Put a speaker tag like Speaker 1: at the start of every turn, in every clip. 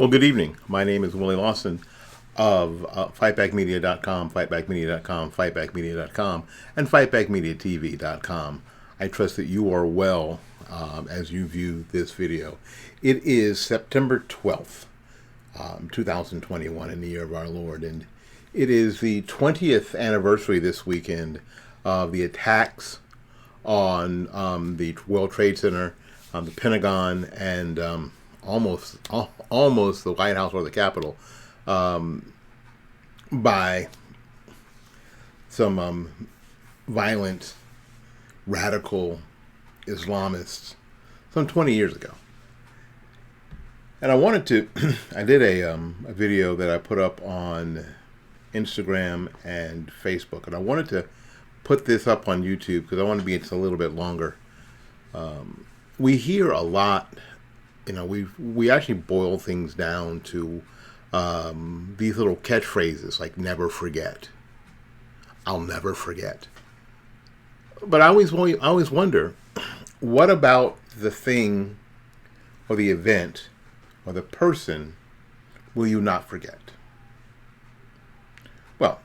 Speaker 1: Well, good evening. My name is Willie Lawson of fightbackmedia.com, fightbackmedia.com, and fightbackmediatv.com. I trust that you are well as you view this video. It is September 12th, 2021 in the year of our Lord, and it is the 20th anniversary this weekend of the attacks on the World Trade Center, the Pentagon, and almost the White House or the Capitol by some violent, radical Islamists some 20 years ago. And I wanted to, I did a video that I put up on Instagram and Facebook, and I wanted to put this up on YouTube because I want to be it's a little bit longer. We hear a lot. We actually boil things down to these little catchphrases like "never forget," "I'll never forget." But I always wonder, what about the thing, or the event, or the person will you not forget? Well,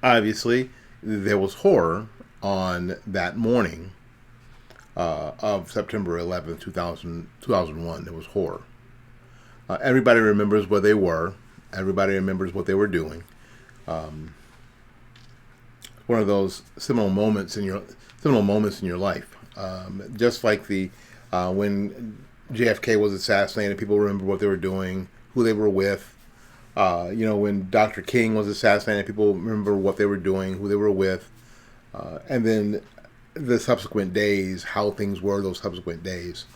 Speaker 1: obviously, there was horror on that morning of September 11th, 2001. There was horror. Everybody remembers where they were. Everybody remembers what they were doing. One of those seminal moments in your life. Just like the when JFK was assassinated, people remember what they were doing, who they were with. When Dr. King was assassinated, people remember what they were doing, who they were with, and then the subsequent days, how things were those subsequent days.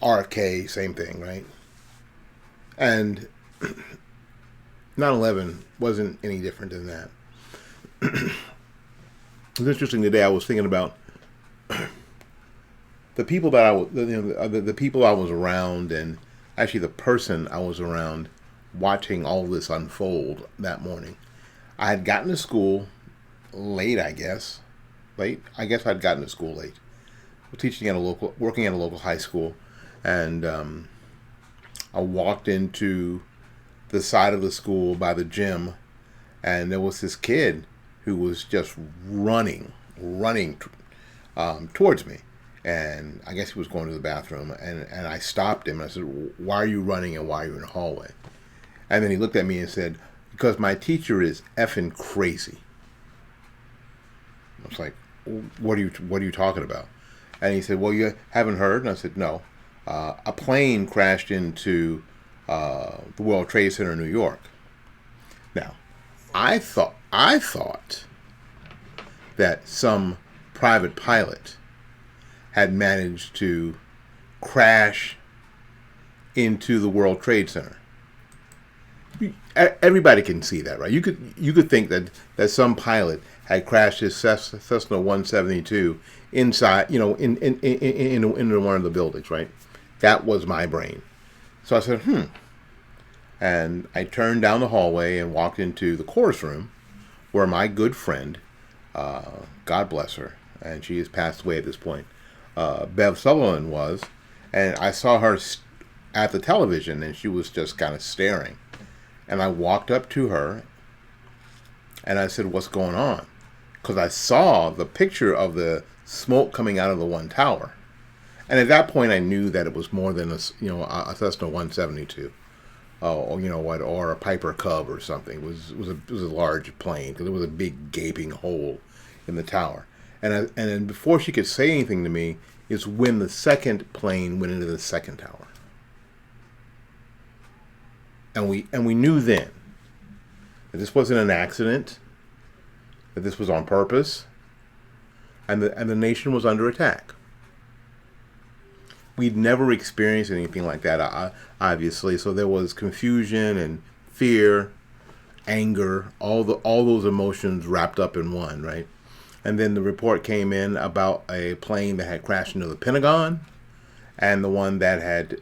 Speaker 1: RFK, same thing, right? And 9/11 wasn't any different than that. It was interesting today. I was thinking about the people that the people I was around, and actually the person I was around watching all this unfold that morning. I had gotten to school late, I guess. I'd gotten to school late. Working at a local high school, and I walked into the side of the school by the gym, and there was this kid who was just running towards me, and I guess he was going to the bathroom, and I stopped him. And I said, "Why are you running, and why are you in the hallway?" And then he looked at me and said, "Because my teacher is effing crazy." I was like, what are you talking about? And he said, "Well, you haven't heard?" And I said, "No. A plane crashed into the World Trade Center in New York." Now, I thought that some private pilot had managed to crash into the World Trade Center. Everybody can see that, right? You could think that some pilot had crashed his Cessna 172 inside, into one of the buildings, right? That was my brain. So I said, and I turned down the hallway and walked into the chorus room, where my good friend, God bless her, and she has passed away at this point, Bev Sutherland was, and I saw her at the television, and she was just kind of staring. And I walked up to her, and I said, "What's going on?" Because I saw the picture of the smoke coming out of the one tower. And at that point, I knew that it was more than a Cessna 172, or a Piper Cub or something. It was a large plane, because there was a big gaping hole in the tower. And then before she could say anything to me, is when the second plane went into the second tower. And we knew then that this wasn't an accident, that this was on purpose, and the nation was under attack. We'd never experienced anything like that, obviously. So there was confusion and fear, anger, all those emotions wrapped up in one, right? And then the report came in about a plane that had crashed into the Pentagon, and the one that had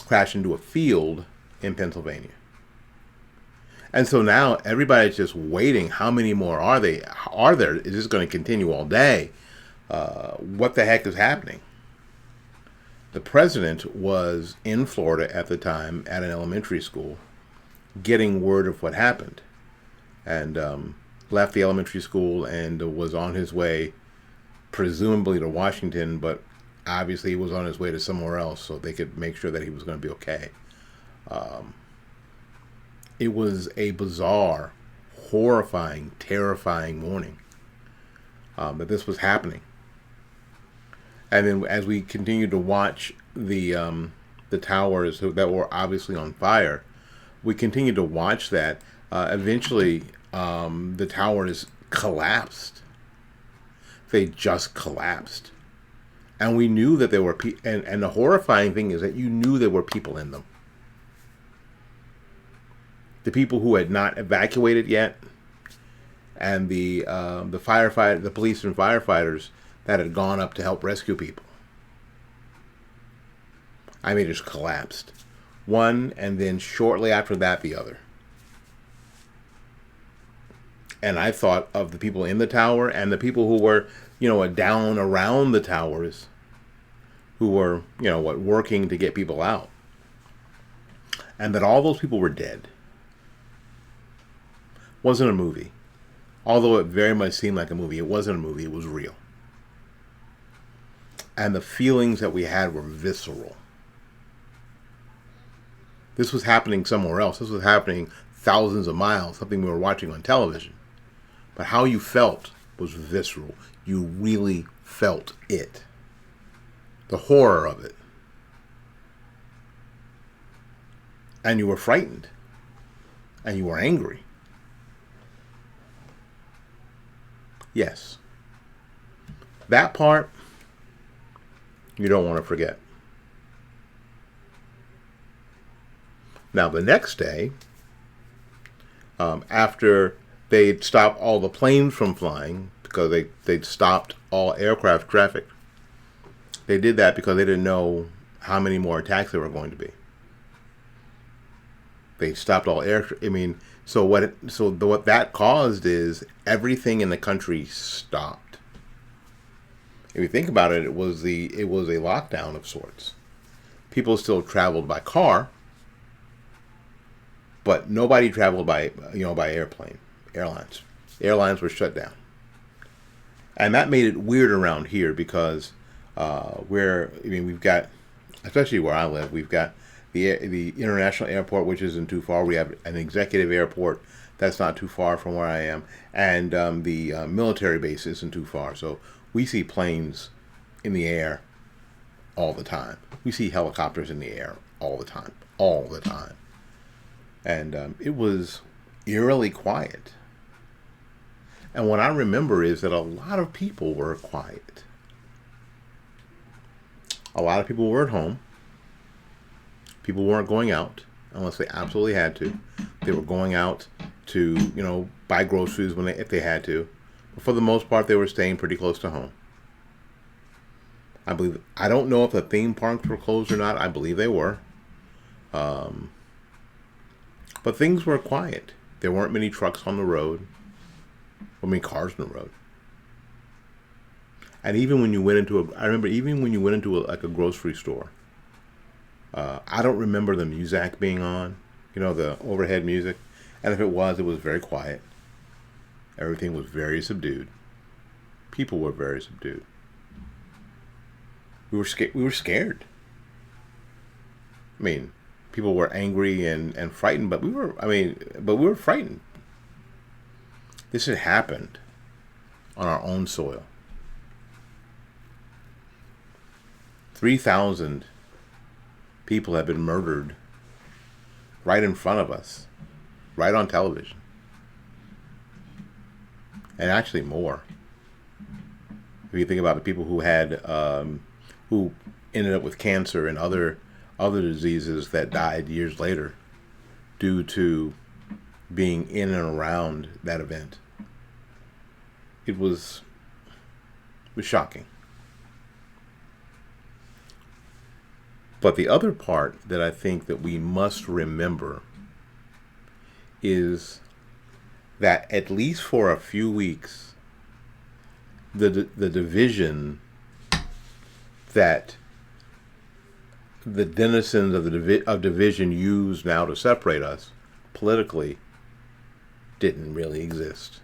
Speaker 1: crashed into a field in Pennsylvania. And so now everybody's just waiting. How many more are there? Is this going to continue all day? What the heck is happening? The president was in Florida at the time at an elementary school getting word of what happened, and left the elementary school and was on his way, presumably to Washington, but obviously he was on his way to somewhere else so they could make sure that he was going to be okay. It was a bizarre, horrifying, terrifying morning that this was happening. And then as we continued to watch the towers that were obviously on fire, we continued to watch that. Eventually, the towers collapsed. They just collapsed. And we knew that there were and the horrifying thing is that you knew there were people in them. The people who had not evacuated yet, and the police and firefighters that had gone up to help rescue people. I mean, it just collapsed. One, and then shortly after that, the other. And I thought of the people in the tower and the people who were, down around the towers, who were, working to get people out. And that all those people were dead. Wasn't a movie. Although it very much seemed like a movie, it wasn't a movie, it was real. And the feelings that we had were visceral. This was happening somewhere else. This was happening thousands of miles, something we were watching on television. But how you felt was visceral. You really felt it. The horror of it. And you were frightened. And you were angry. Yes. That part, you don't want to forget. Now, the next day, after they'd stopped all the planes from flying, because they'd stopped all aircraft traffic, they did that because they didn't know how many more attacks there were going to be. They stopped all so what that caused is everything in the country stopped. If you think about it, it was a lockdown of sorts. People still traveled by car, but nobody traveled by airplane. Airlines were shut down, and that made it weird around here because we've got, especially where I live, we've got the international airport, which isn't too far. We have an executive airport that's not too far from where I am, and the military base isn't too far. So we see planes in the air all the time. We see helicopters in the air all the time. And it was eerily quiet. And what I remember is that a lot of people were quiet. A lot of people were at home. People weren't going out unless they absolutely had to. They were going out to, buy groceries if they had to. But for the most part, they were staying pretty close to home. I don't know if the theme parks were closed or not. I believe they were. But things were quiet. There weren't many trucks on the road. Or many cars on the road. And even when you went into a grocery store, I don't remember the Muzak being on, the overhead music. And if it was very quiet. Everything was very subdued. People were very subdued. We were scared. I mean, people were angry and frightened, but we were frightened. This had happened on our own soil. 3,000 people have been murdered right in front of us, right on television. And actually more. If you think about the people who had, who ended up with cancer and other diseases that died years later due to being in and around that event. It was shocking. But the other part that I think that we must remember is that at least for a few weeks, the division that the denizens of of division used now to separate us politically didn't really exist.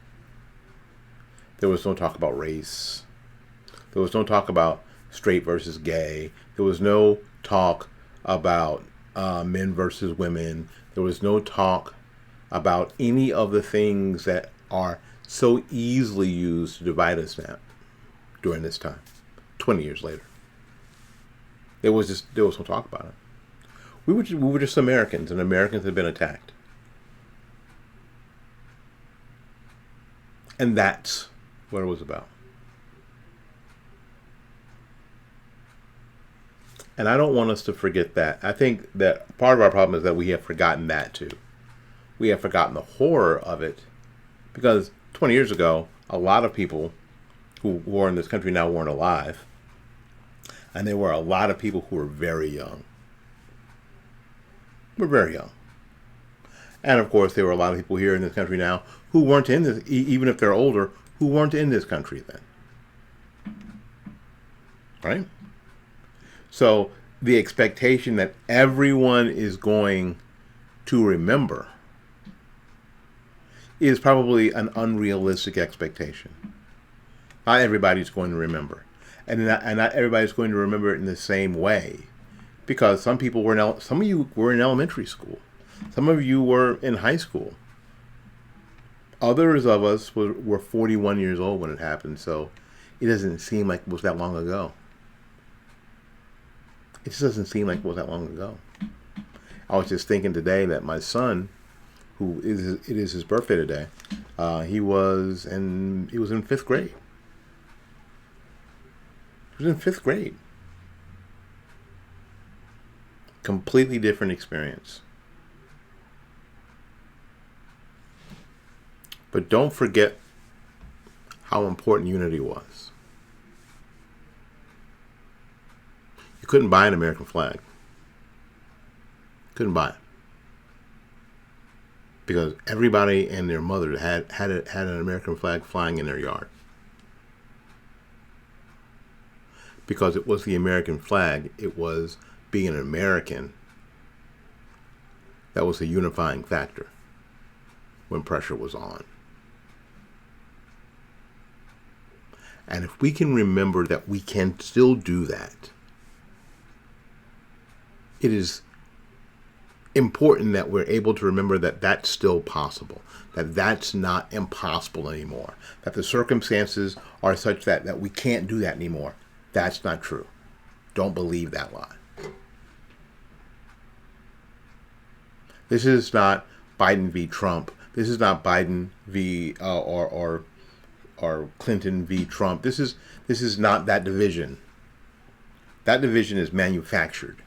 Speaker 1: There was no talk about race. There was no talk about straight versus gay. There was no talk about men versus women. There was no talk about any of the things that are so easily used to divide us now during this time, 20 years later. There was no talk about it. We were just Americans, and Americans had been attacked. And that's what it was about. And I don't want us to forget that. I think that part of our problem is that we have forgotten that too. We have forgotten the horror of it, because 20 years ago, a lot of people who are in this country now weren't alive. And there were a lot of people who were very young. We're very young. And of course, there were a lot of people here in this country now who weren't in this, even if they're older, who weren't in this country then. Right? So the expectation that everyone is going to remember is probably an unrealistic expectation. Not everybody's going to remember. And not everybody's going to remember it in the same way. Because some people were some of you were in elementary school. Some of you were in high school. Others of us were 41 years old when it happened, so it doesn't seem like it was that long ago. It just doesn't seem like it was that long ago. I was just thinking today that my son, it is his birthday today, he was in 5th grade. He was in 5th grade. Completely different experience. But don't forget how important unity was. You couldn't buy an American flag. Couldn't buy it. Because everybody and their mother had an American flag flying in their yard. Because it was the American flag, it was being an American that was a unifying factor when pressure was on. And if we can remember that we can still do that, it is important that we're able to remember that that's still possible, that that's not impossible anymore, that the circumstances are such that we can't do that anymore. That's not true. Don't believe that lie. This is not Biden v. Trump. This is not Biden v. or Clinton v. Trump. This is not that division. That division is manufactured.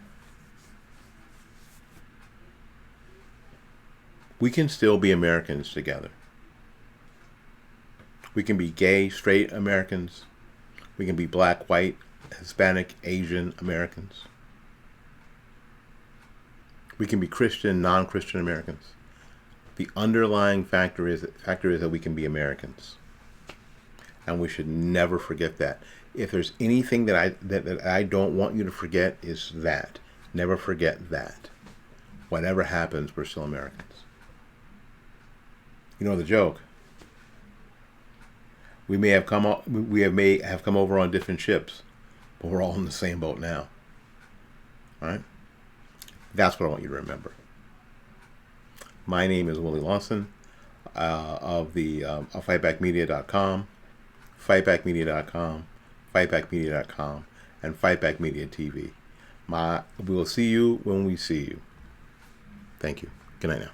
Speaker 1: We can still be Americans together. We can be gay, straight Americans. We can be black, white, Hispanic, Asian Americans. We can be Christian, non-Christian Americans. The underlying factor is that we can be Americans. And we should never forget that. If there's anything that I don't want you to forget, is that. Never forget that. Whatever happens, we're still Americans. You know the joke. We may have come over on different ships, but we're all in the same boat now. All right? That's what I want you to remember. My name is Willie Lawson of FightbackMedia.com, FightbackMedia.com, FightbackMedia.com, and Fightback Media TV. We will see you when we see you. Thank you. Good night now.